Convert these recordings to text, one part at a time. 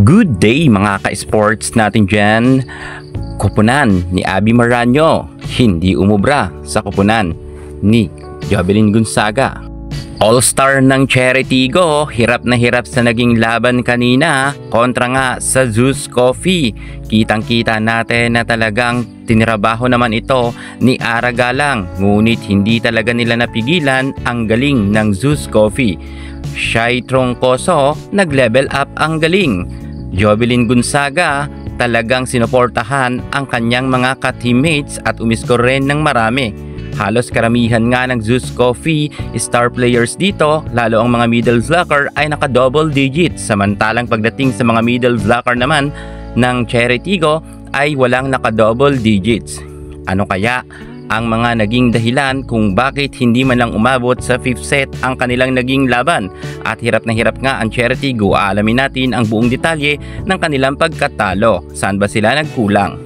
Good day mga ka-sports natin dyan. Koponan ni Abby Maranyo hindi umubra sa koponan ni Jovelyn Gonzaga. All-star ng Cherry-Tigo, hirap na hirap sa naging laban kanina kontra nga sa Zeus Coffee. Kitang-kita natin na talagang tinirabaho naman ito ni Ara Galang, ngunit hindi talaga nila napigilan ang galing ng Zeus Coffee. Shai Troncoso, nag-level up ang galing. Jovelyn Gonzaga, talagang sinuportahan ang kanyang mga ka-teammates at umiskor rin ng marami. Halos karamihan nga ng Zeus Coffee star players dito, lalo ang mga middle blocker ay naka-double digits. Samantalang pagdating sa mga middle blocker naman ng Cherry-Tigo ay walang naka-double digits. Ano kaya ang mga naging dahilan kung bakit hindi man lang umabot sa 5th set ang kanilang naging laban? At hirap na hirap nga ang Cherry-Tigo. Alamin natin ang buong detalye ng kanilang pagkatalo. Saan ba sila nagkulang?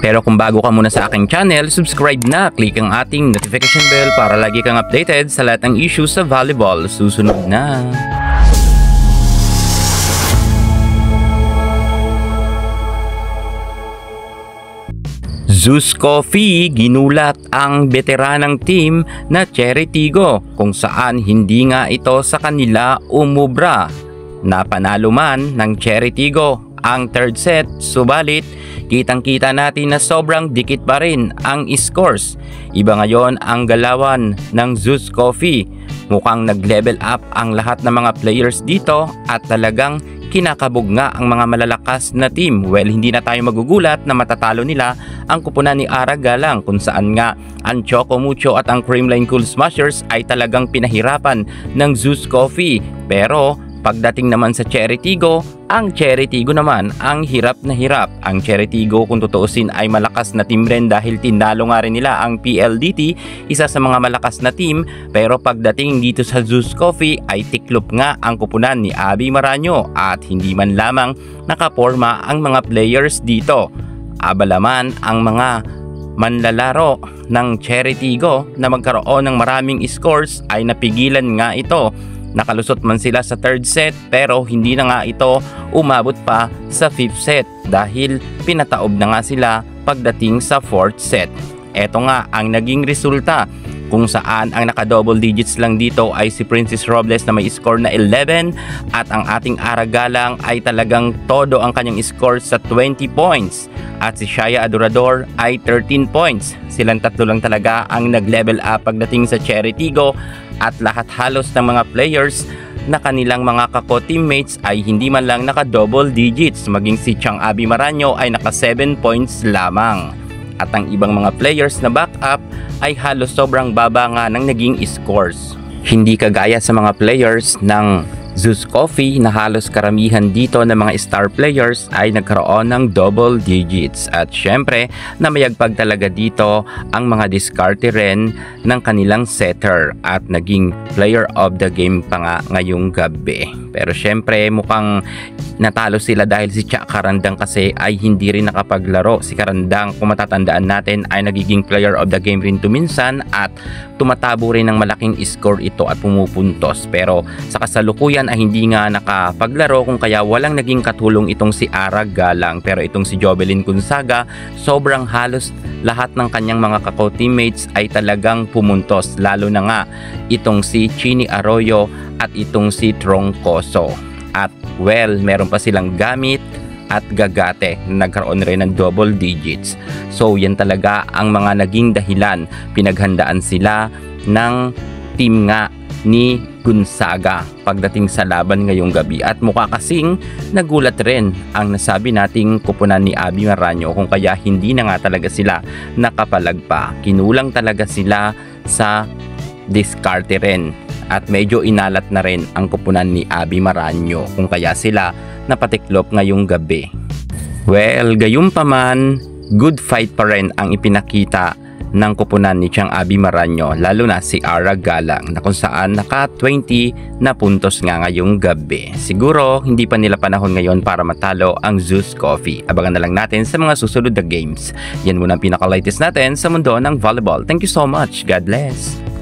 Pero kung bago ka muna sa aking channel, subscribe na, click ang ating notification bell para lagi kang updated sa lahat ng issues sa volleyball. Susunod na. Zeus Coffee, ginulat ang veteranang team na Cherry-Tigo kung saan hindi nga ito sa kanila umubra. Napanalo man ng Cherry-Tigo ang third set, subalit kitang-kita natin na sobrang dikit pa rin ang scores. Iba ngayon ang galawan ng Zeus Coffee. Mukhang nag-level up ang lahat ng mga players dito at talagang kinakabog nga ang mga malalakas na team. Well, hindi na tayo magugulat na matatalo nila ang kupunan ni Ara Galang kung saan nga ang Choco Mucho at ang Creamline Cool Smashers ay talagang pinahirapan ng Zeus Coffee. Pero pagdating naman sa Cherry-Tigo, ang Cherry-Tigo naman ang hirap na hirap. Ang Cherry-Tigo kung tutuusin ay malakas na team rin dahil tinalo nga rin nila ang PLDT, isa sa mga malakas na team. Pero pagdating dito sa Zeus Coffee ay tiklop nga ang kupunan ni Abby Maranyo at hindi man lamang nakaporma ang mga players dito. Abala man ang mga manlalaro ng Cherry-Tigo na magkaroon ng maraming scores ay napigilan nga ito. Nakalusot man sila sa third set pero hindi na nga ito umabot pa sa 5th set dahil pinataob na nga sila pagdating sa 4th set. Eto nga ang naging resulta kung saan ang naka-double digits lang dito ay si Princess Robles na may score na 11 at ang ating Ara Galang ay talagang todo ang kanyang score sa 20 points at si Shaya Adorador ay 13 points. Silang tatlo lang talaga ang nag-level up pagdating sa Cherry-Tigo at lahat halos ng mga players na kanilang mga kako-teammates ay hindi man lang naka-double digits. Maging si Chang Abby Maranyo ay naka 7 points lamang. At ang ibang mga players na backup ay halos sobrang baba nga ng naging scores. Hindi kagaya sa mga players ng Zeus Coffee na halos karamihan dito ng mga star players ay nagkaroon ng double digits. At syempre, namayagpag talaga dito ang mga diskarte rin ng kanilang setter at naging player of the game pa nga ngayong gabi. Pero syempre, mukhang natalo sila dahil si Cha Karandang kasi ay hindi rin nakapaglaro. Si Karandang, kung matatandaan natin, ay nagiging player of the game rin tuminsan at tumatabo rin ng malaking score ito at pumupuntos. Pero sa kasalukuyan ay hindi nga nakapaglaro kung kaya walang naging katulong itong si Ara Galang. Pero itong si Jovelyn Gonzaga, sobrang halos lahat ng kanyang mga kako-teammates ay talagang pumuntos. Lalo na nga itong si Chini Arroyo at itong si Troncoso. At well, meron pa silang Gamit at Gagate na nagkaroon rin ng double digits. So yan talaga ang mga naging dahilan. Pinaghandaan sila ng team nga ni Gonzaga pagdating sa laban ngayong gabi. At mukha kasing nagulat rin ang nasabi nating kupunan ni Abby Maranyo kung kaya hindi na nga talaga sila nakapalagpa. Kinulang talaga sila sa diskarte rin. At medyo inalat na rin ang kupunan ni Abby Maranyo kung kaya sila napatiklop ngayong gabi. Well, gayunpaman, good fight pa rin ang ipinakita ng kupunan ni Chang Abby Maranyo, lalo na si Ara Galang na kung saan naka 20 na puntos nga ngayong gabi. Siguro hindi pa nila panahon ngayon para matalo ang Zeus Coffee. Abangan na lang natin sa mga susunod na games. Yan muna ang pinaka-latest natin sa mundo ng volleyball. Thank you so much. God bless.